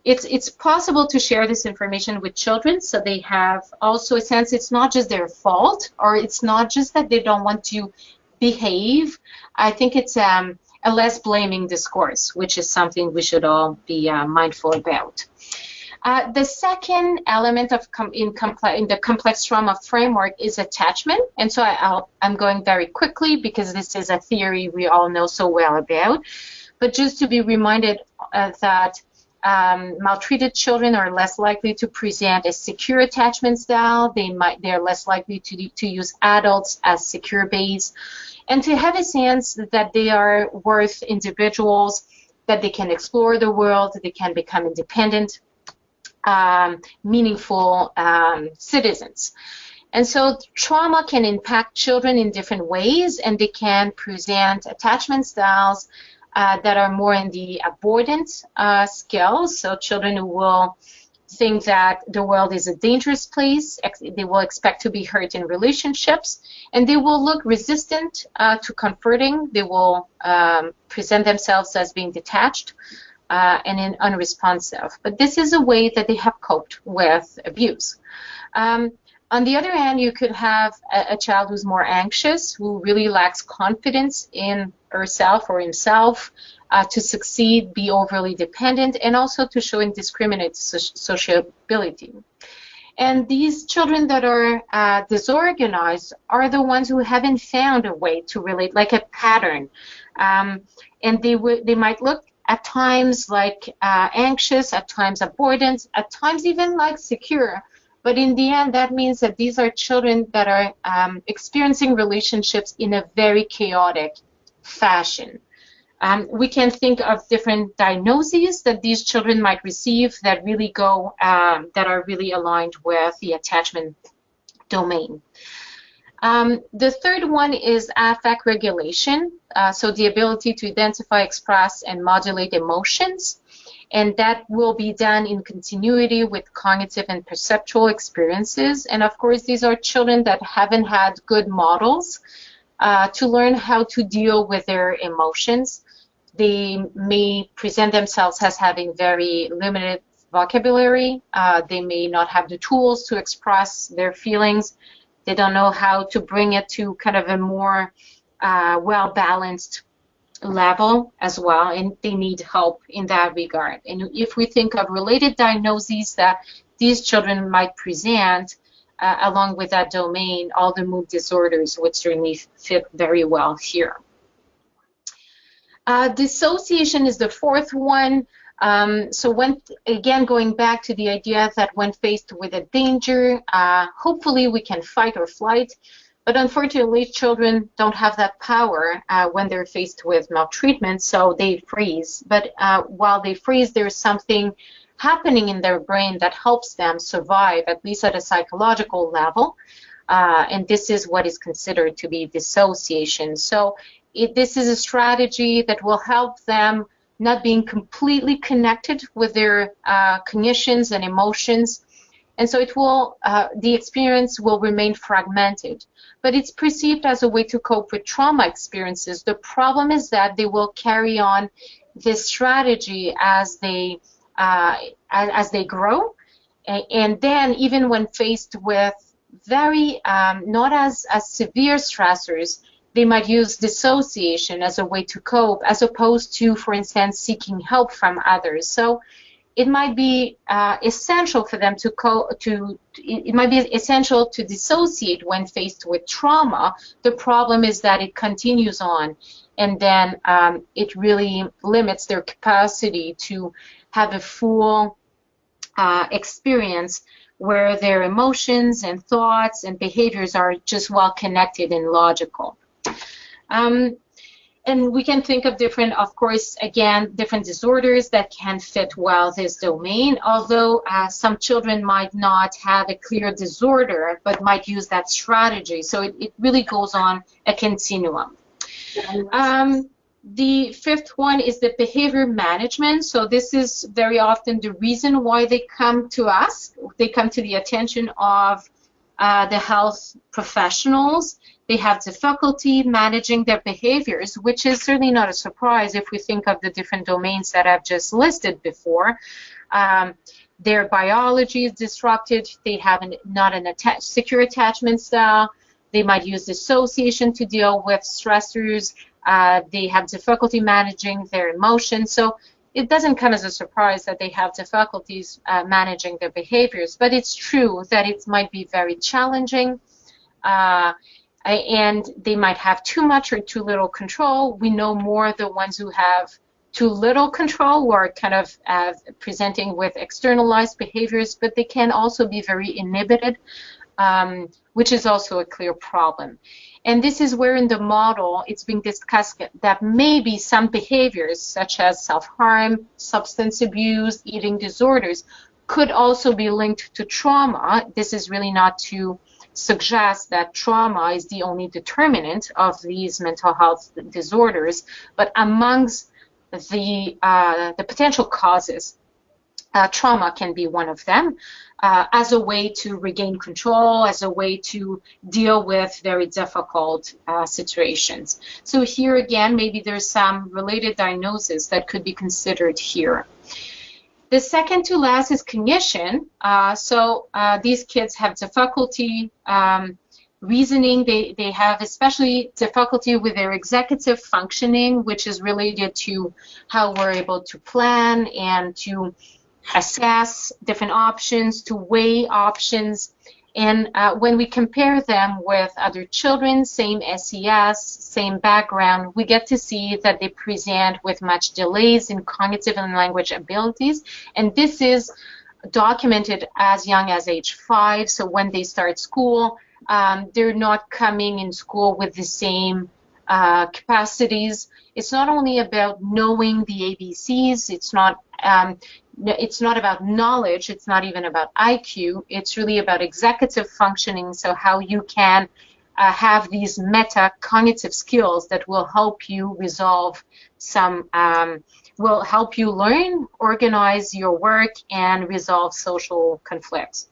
it's possible to share this information with children so they have also a sense it's not just their fault, or it's not just that they don't want to behave. I think it's a less blaming discourse, which is something we should all be mindful about. The second element of in the complex trauma framework is attachment, and so I'm going very quickly because this is a theory we all know so well about. But just to be reminded that maltreated children are less likely to present a secure attachment style. They're less likely to use adults as secure base, and to have a sense that they are worth individuals, that they can explore the world, that they can become independent, meaningful citizens. And so trauma can impact children in different ways, and they can present attachment styles that are more in the avoidant skills. So children who will think that the world is a dangerous place, they will expect to be hurt in relationships, and they will look resistant to comforting. They will present themselves as being detached and unresponsive. But this is a way that they have coped with abuse. On the other hand, you could have a child who's more anxious, who really lacks confidence in herself or himself to succeed, be overly dependent, and also to show indiscriminate sociability. And these children that are disorganized are the ones who haven't found a way to relate, like a pattern. And they might look at times like anxious, at times avoidant, at times even like secure. But in the end, that means that these are children that are experiencing relationships in a very chaotic fashion. We can think of different diagnoses that these children might receive that really go, that are really aligned with the attachment domain. The third one is affect regulation, so the ability to identify, express, and modulate emotions. And that will be done in continuity with cognitive and perceptual experiences. And of course, these are children that haven't had good models to learn how to deal with their emotions. They may present themselves as having very limited vocabulary. They may not have the tools to express their feelings. They don't know how to bring it to kind of a more well-balanced level as well, and they need help in that regard. And if we think of related diagnoses that these children might present along with that domain, all the mood disorders would certainly fit very well here. Dissociation is the fourth one. So when, again, going back to the idea that when faced with a danger, hopefully we can fight or flight. But unfortunately, children don't have that power when they're faced with maltreatment, so they freeze. But while they freeze, there's something happening in their brain that helps them survive, at least at a psychological level. And this is what is considered to be dissociation. So this is a strategy that will help them not being completely connected with their cognitions and emotions. And so it will, the experience will remain fragmented, but it's perceived as a way to cope with trauma experiences. The problem is that they will carry on this strategy as they grow, and then even when faced with very not as severe stressors, they might use dissociation as a way to cope, as opposed to, for instance, seeking help from others. So it might be essential for them it might be essential to dissociate when faced with trauma. The problem is that it continues on, and then it really limits their capacity to have a full experience where their emotions and thoughts and behaviors are just well connected and logical. And we can think of different, of course, again, different disorders that can fit well this domain, although some children might not have a clear disorder, but might use that strategy. So it really goes on a continuum. The fifth one is the behavior management. So this is very often the reason why they come to us. They come to the attention of the health professionals. They have difficulty managing their behaviors, which is certainly not a surprise if we think of the different domains that I've just listed before. Their biology is disrupted. They have not an secure attachment style. They might use dissociation to deal with stressors. They have difficulty managing their emotions. So it doesn't come as a surprise that they have difficulties managing their behaviors, but it's true that it might be very challenging. And they might have too much or too little control. We know more the ones who have too little control, who are kind of presenting with externalized behaviors, but they can also be very inhibited, which is also a clear problem. And this is where in the model it's being discussed that maybe some behaviors such as self-harm, substance abuse, eating disorders could also be linked to trauma. This is really not to suggest that trauma is the only determinant of these mental health disorders, but amongst the potential causes, trauma can be one of them, as a way to regain control, as a way to deal with very difficult situations. So here again, maybe there's some related diagnosis that could be considered here. The second to last is cognition. So these kids have difficulty reasoning. They have especially difficulty with their executive functioning, which is related to how we're able to plan and to assess different options, to weigh options. And when we compare them with other children, same SES, same background, we get to see that they present with much delays in cognitive and language abilities. And this is documented as young as age 5. So when they start school, they're not coming in school with the same capacities. It's not only about knowing the ABCs. It's not about knowledge. It's not even about IQ. It's really about executive functioning. So how you can have these meta-cognitive skills that will help you resolve some, will help you learn, organize your work, and resolve social conflicts.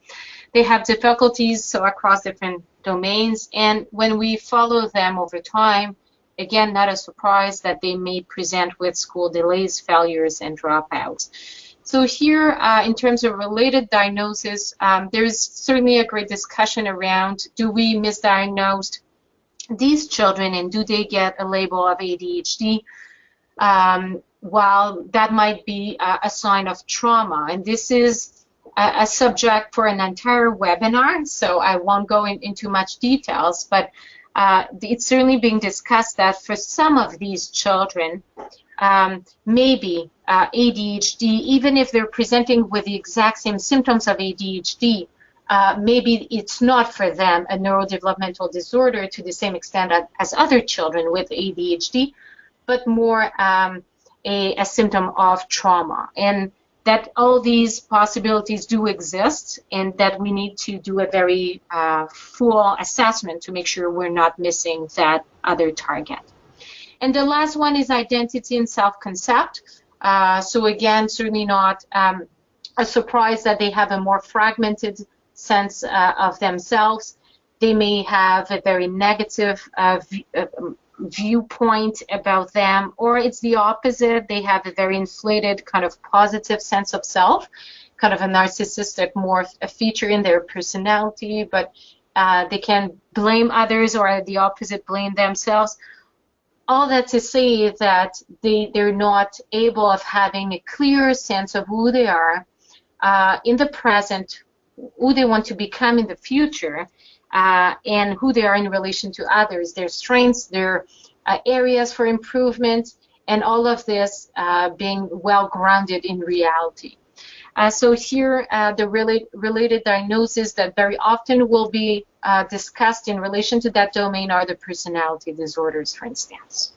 They have difficulties so across different domains, and when we follow them over time, again, not a surprise that they may present with school delays, failures, and dropouts. So here, in terms of related diagnosis, there's certainly a great discussion around, do we misdiagnose these children and do they get a label of ADHD? While that might be a sign of trauma. And this is a subject for an entire webinar, so I won't go into much details, but it's certainly being discussed that for some of these children, maybe ADHD, even if they're presenting with the exact same symptoms of ADHD, maybe it's not for them a neurodevelopmental disorder to the same extent as other children with ADHD, but more a symptom of trauma. And that all these possibilities do exist, and that we need to do a very full assessment to make sure we're not missing that other target. And the last one is identity and self-concept. So again, certainly not a surprise that they have a more fragmented sense of themselves. They may have a very negative viewpoint about them, or it's the opposite. They have a very inflated kind of positive sense of self, kind of a narcissistic more a feature in their personality, but they can blame others, or the opposite, blame themselves. All that to say that they're not able of having a clear sense of who they are in the present, who they want to become in the future, and who they are in relation to others, their strengths, their areas for improvement, and all of this being well grounded in reality. So here, the related diagnoses that very often will be discussed in relation to that domain are the personality disorders, for instance.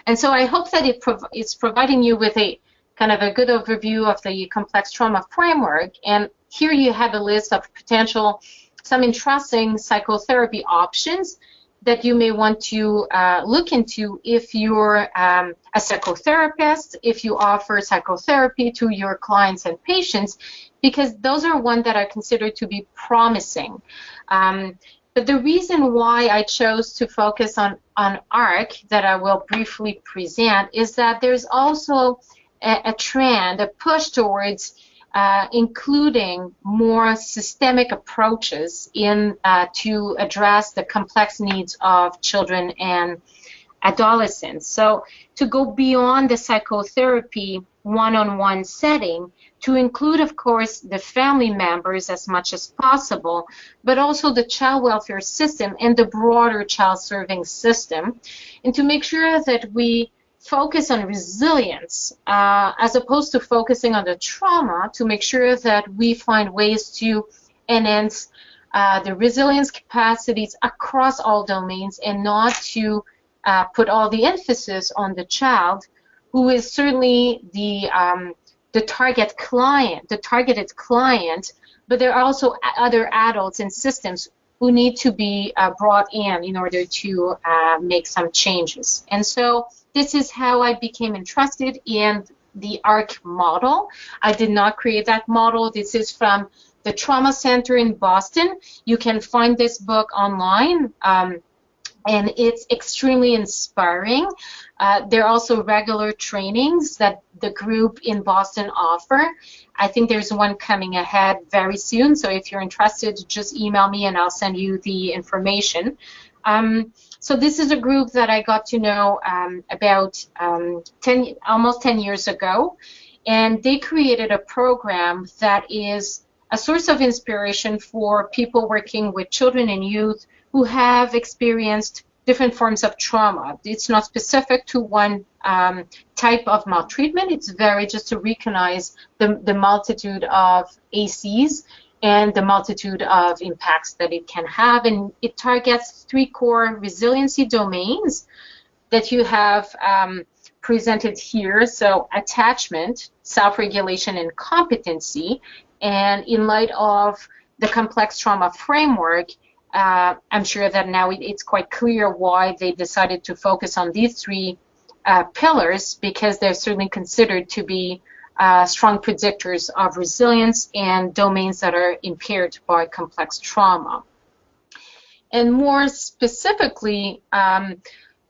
And so I hope that it's providing you with a kind of a good overview of the complex trauma framework. And here you have a list of potential, some interesting psychotherapy options that you may want to look into if you're a psychotherapist, if you offer psychotherapy to your clients and patients, because those are ones that are considered to be promising. But the reason why I chose to focus on ARC, that I will briefly present, is that there's also a trend, a push towards including more systemic approaches to address the complex needs of children and adolescents. So to go beyond the psychotherapy one-on-one setting, to include, of course, the family members as much as possible, but also the child welfare system and the broader child serving system, and to make sure that we focus on resilience as opposed to focusing on the trauma, to make sure that we find ways to enhance the resilience capacities across all domains, and not to put all the emphasis on the child, who is certainly the target client, the targeted client, but there are also other adults and systems who need to be brought in order to make some changes. And so this is how I became interested in the ARC model. I did not create that model. This is from the Trauma Center in Boston. You can find this book online, and it's extremely inspiring. There are also regular trainings that the group in Boston offer. I think there's one coming ahead very soon, so if you're interested, just email me and I'll send you the information. So this is a group that I got to know about almost 10 years ago, and they created a program that is a source of inspiration for people working with children and youth who have experienced different forms of trauma. It's not specific to one type of maltreatment. It's very just to recognize the multitude of ACs and the multitude of impacts that it can have. And it targets 3 core resiliency domains that you have presented here. So attachment, self-regulation, and competency. And in light of the complex trauma framework, I'm sure that now it's quite clear why they decided to focus on these 3 pillars, because they're certainly considered to be strong predictors of resilience and domains that are impaired by complex trauma. And more specifically,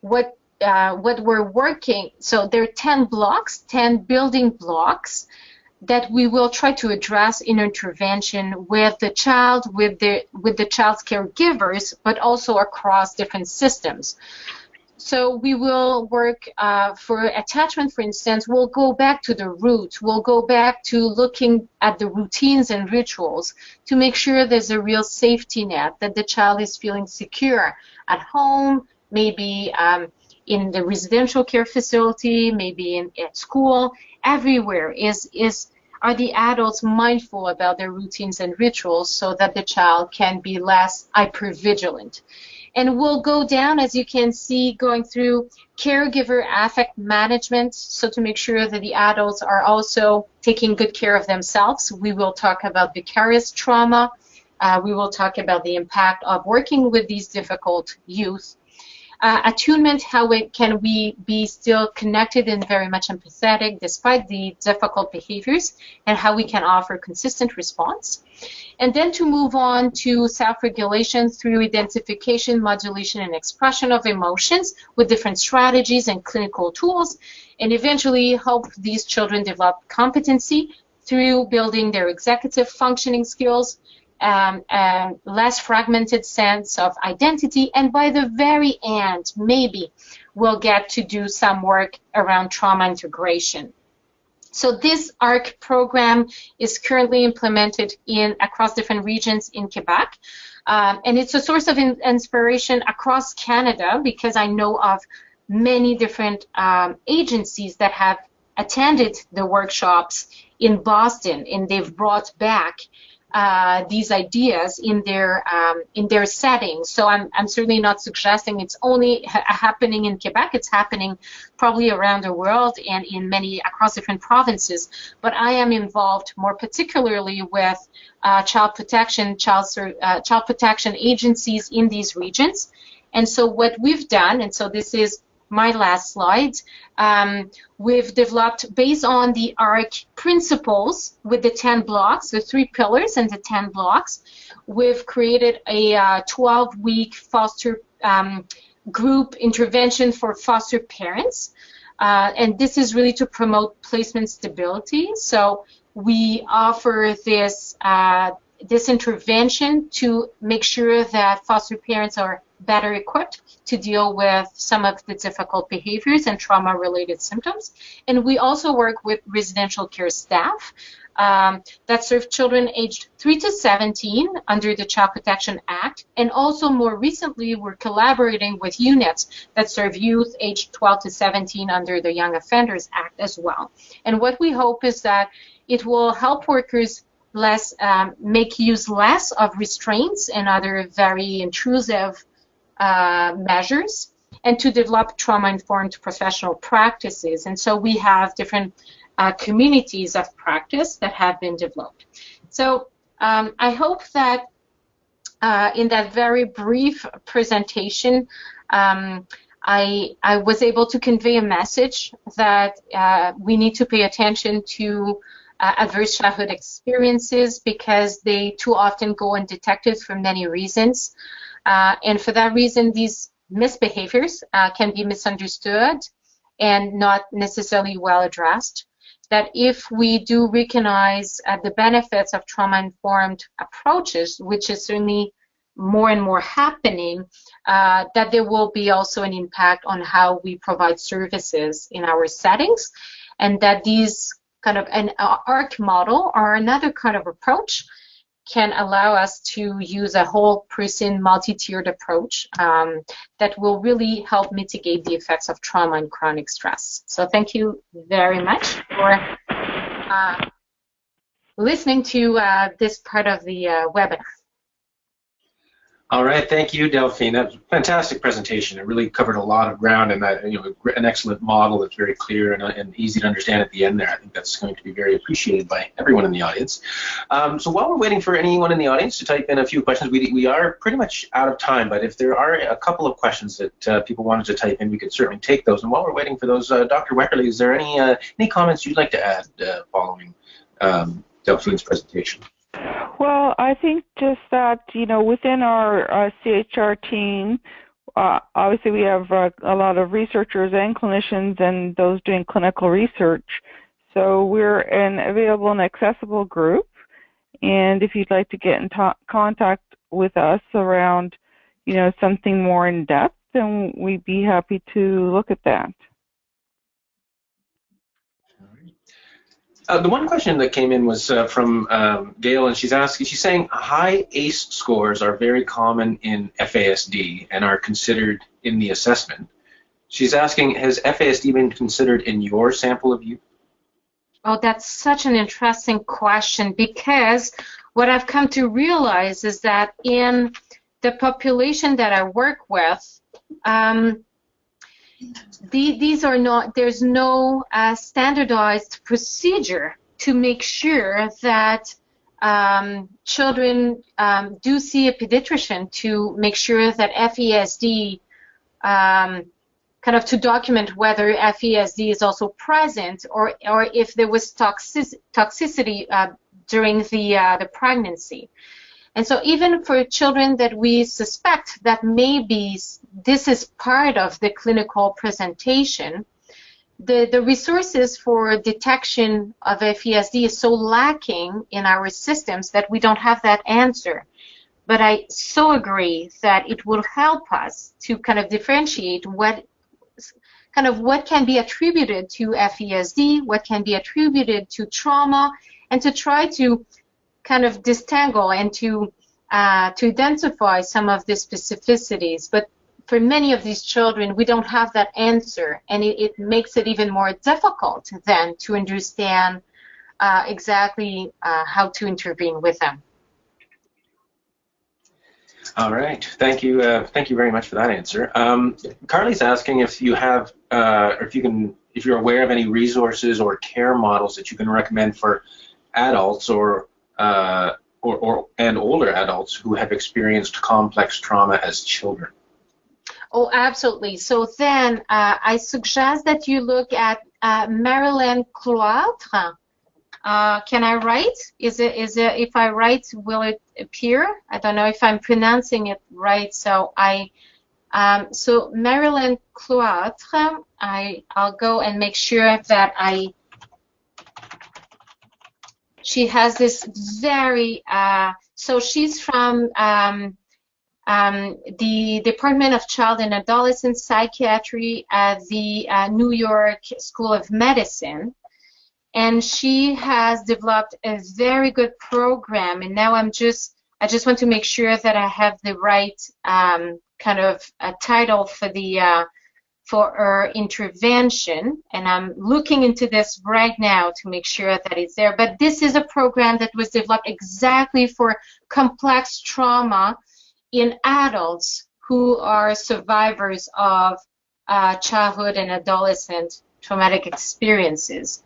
what we're working, so there are 10 blocks, 10 building blocks that we will try to address in intervention with the child, with the child's caregivers, but also across different systems. So we will work for attachment, for instance. We'll go back to the roots. We'll go back to looking at the routines and rituals to make sure there's a real safety net, that the child is feeling secure at home, maybe in the residential care facility, maybe at school. Everywhere are the adults mindful about their routines and rituals so that the child can be less hypervigilant. And we'll go down, as you can see, going through caregiver affect management, so to make sure that the adults are also taking good care of themselves. We will talk about vicarious trauma. We will talk about the impact of working with these difficult youth. Attunement, how can we be still connected and very much empathetic despite the difficult behaviors, and how we can offer consistent response. And then to move on to self-regulation through identification, modulation, and expression of emotions with different strategies and clinical tools, and eventually help these children develop competency through building their executive functioning skills, and less fragmented sense of identity, and by the very end, maybe we'll get to do some work around trauma integration. So this ARC program is currently implemented across different regions in Quebec, and it's a source of inspiration across Canada, because I know of many different agencies that have attended the workshops in Boston, and they've brought back these ideas in their settings. So I'm certainly not suggesting it's only happening in Quebec. It's happening probably around the world and across different provinces. But I am involved more particularly with child protection agencies in these regions. And so what we've done, and so this is my last slide, we've developed, based on the ARC principles with the 10 blocks, the 3 pillars and the 10 blocks, we've created a 12-week foster group intervention for foster parents. And this is really to promote placement stability. So we offer this intervention to make sure that foster parents are better equipped to deal with some of the difficult behaviors and trauma-related symptoms. And we also work with residential care staff that serve children aged 3 to 17 under the Child Protection Act. And also more recently, we're collaborating with units that serve youth aged 12 to 17 under the Young Offenders Act as well. And what we hope is that it will help workers make use less of restraints and other very intrusive measures, and to develop trauma-informed professional practices. And so we have different communities of practice that have been developed. So I hope that in that very brief presentation, I was able to convey a message that we need to pay attention to adverse childhood experiences, because they too often go undetected for many reasons. And for that reason, these misbehaviors can be misunderstood and not necessarily well addressed. That if we do recognize the benefits of trauma-informed approaches, which is certainly more and more happening, that there will be also an impact on how we provide services in our settings, and that these kind of an ARC model or another kind of approach can allow us to use a whole person multi-tiered approach that will really help mitigate the effects of trauma and chronic stress. So thank you very much for listening to this part of the webinar. All right, thank you, Delphine. That was a fantastic presentation. It really covered a lot of ground, and an excellent model that's very clear and easy to understand at the end there. I think that's going to be very appreciated by everyone in the audience. So while we're waiting for anyone in the audience to type in a few questions, we are pretty much out of time, but if there are a couple of questions that people wanted to type in, we could certainly take those. And while we're waiting for those, Dr. Weckerle, is there any comments you'd like to add following Delphine's presentation? Well, I think just that, within our CHR team, obviously we have a lot of researchers and clinicians and those doing clinical research. So we're an available and accessible group. And if you'd like to get in contact with us around, something more in depth, then we'd be happy to look at that. The one question that came in was from Gail, and she's saying high ACE scores are very common in FASD and are considered in the assessment. She's asking, has FASD been considered in your sample of youth? Oh, that's such an interesting question, because what I've come to realize is that in the population that I work with, these are not, there's no standardized procedure to make sure that children do see a pediatrician to make sure that FASD, kind of to document whether FASD is also present, or if there was toxicity during the pregnancy. And so even for children that we suspect that maybe this is part of the clinical presentation, the resources for detection of FASD is so lacking in our systems that we don't have that answer. But I so agree that it will help us to kind of differentiate what can be attributed to FASD, what can be attributed to trauma, and to try to kind of disentangle and to identify some of the specificities. But for many of these children, we don't have that answer, and it makes it even more difficult then to understand exactly how to intervene with them. All right, thank you very much for that answer. Carly's asking if you have, or if you're aware of any resources or care models that you can recommend for adults and older adults who have experienced complex trauma as children. Oh, absolutely. So then I suggest that you look at Marilyn Cloître. Can I write? Is it if I write, will it appear? I don't know if I'm pronouncing it right. So so Marilyn Cloître, I'll go and make sure that she has this very, so she's from the Department of Child and Adolescent Psychiatry at the New York School of Medicine. And she has developed a very good program. And now I just want to make sure that I have the right kind of title for her intervention, and I'm looking into this right now to make sure that it's there. But this is a program that was developed exactly for complex trauma in adults who are survivors of childhood and adolescent traumatic experiences.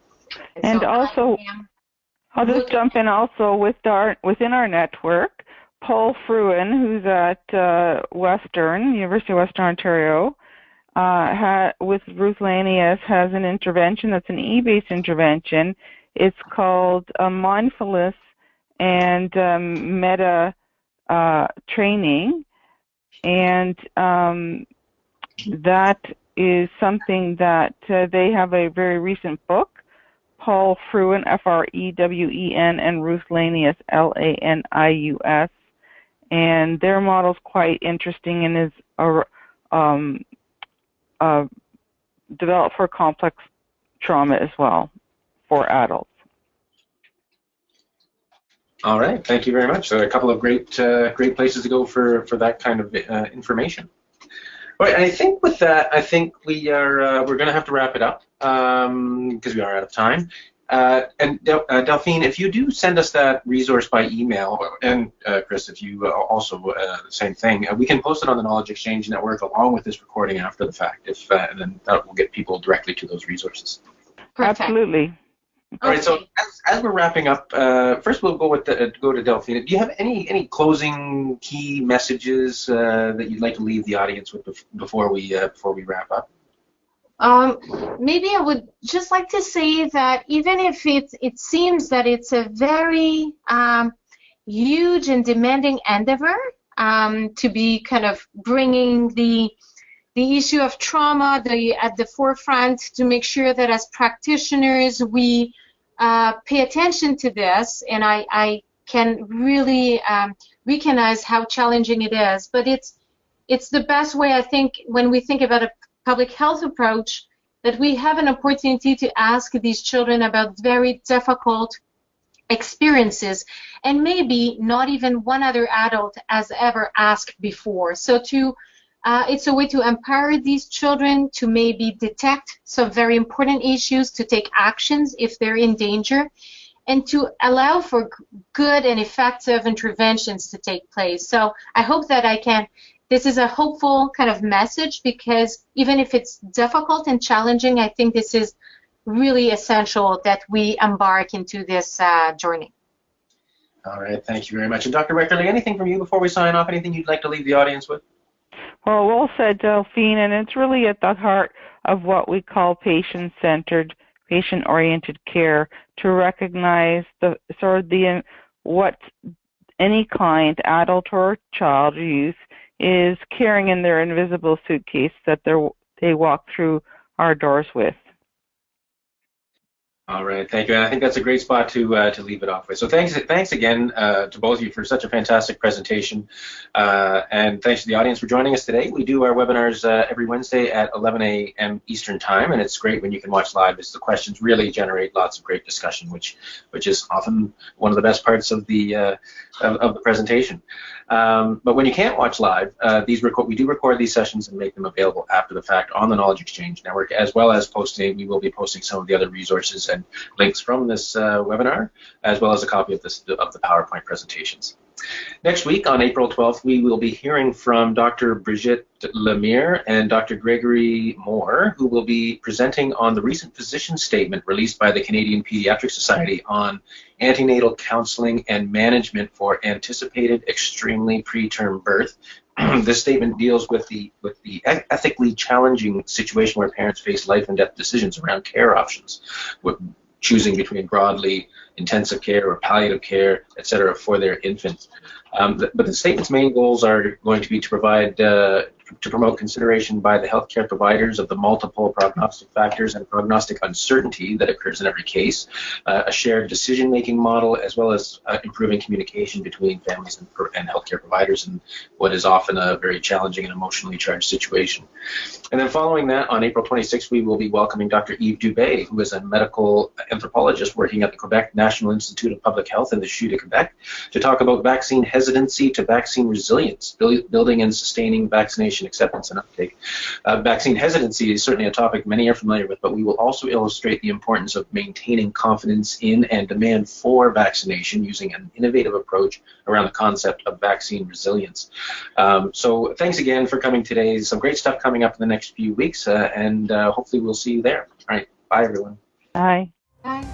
And so also, I'll just jump in also within our network, Paul Fruin, who's at University of Western Ontario, with Ruth Lanius, has an intervention that's an e-based intervention. It's called mindfulness and meta training, and that is something that they have a very recent book. Paul Fruin, F-R-E-W-E-N, and Ruth Lanius, L-A-N-I-U-S, and their model's quite interesting and is developed for complex trauma as well for adults. All right, thank you very much. So a couple of great places to go for that kind of information. All right, and I think with that, I think we're going to have to wrap it up because we are out of time. And Delphine, if you do send us that resource by email, and Chris, if you also the same thing, we can post it on the Knowledge Exchange Network along with this recording after the fact. And then that will get people directly to those resources. Perfect. Absolutely. All right. So as we're wrapping up, first we'll go to Delphine. Do you have any closing key messages that you'd like to leave the audience with before we wrap up? Maybe I would just like to say that even if it seems that it's a very huge and demanding endeavor to be kind of bringing the issue of trauma at the forefront, to make sure that as practitioners we pay attention to this, and I can really recognize how challenging it is, but it's the best way, I think, when we think about a public health approach, that we have an opportunity to ask these children about very difficult experiences, and maybe not even one other adult has ever asked before. So it's a way to empower these children to maybe detect some very important issues, to take actions if they're in danger, and to allow for good and effective interventions to take place. So I hope that this is a hopeful kind of message, because even if it's difficult and challenging, I think this is really essential that we embark into this journey. All right, thank you very much. And Dr. Weckerle, anything from you before we sign off? Anything you'd like to leave the audience with? Well said, Delphine, and it's really at the heart of what we call patient-centered, patient-oriented care, to recognize what any client, adult or child or youth, is carrying in their invisible suitcase that they walk through our doors with. All right, thank you. And I think that's a great spot to leave it off with. So thanks again to both of you for such a fantastic presentation, and thanks to the audience for joining us today. We do our webinars every Wednesday at 11 a.m. Eastern Time, and it's great when you can watch live, as the questions really generate lots of great discussion, which is often one of the best parts of the presentation. But when you can't watch live, we do record these sessions and make them available after the fact on the Knowledge Exchange Network, as well as we will be posting some of the other resources and links from this webinar, as well as a copy of the PowerPoint presentations. Next week, on April 12th, we will be hearing from Dr. Brigitte Lemire and Dr. Gregory Moore, who will be presenting on the recent position statement released by the Canadian Pediatric Society on antenatal counseling and management for anticipated extremely preterm birth. This statement deals with the ethically challenging situation where parents face life and death decisions around care options, choosing between broadly intensive care or palliative care, etc., for their infants. But the statement's main goals are going to be to promote consideration by the healthcare providers of the multiple prognostic factors and prognostic uncertainty that occurs in every case, a shared decision-making model, as well as improving communication between families and healthcare providers in what is often a very challenging and emotionally charged situation. And then following that, on April 26th, we will be welcoming Dr. Yves Dubé, who is a medical anthropologist working at the Quebec National Institute of Public Health in the CHU de Quebec, to talk about vaccine hesitancy to vaccine resilience, building and sustaining vaccination acceptance and uptake. Vaccine hesitancy is certainly a topic many are familiar with, but we will also illustrate the importance of maintaining confidence in and demand for vaccination using an innovative approach around the concept of vaccine resilience. So thanks again for coming today. Some great stuff coming up in the next few weeks, and hopefully we'll see you there. All right, bye everyone. Bye. Bye.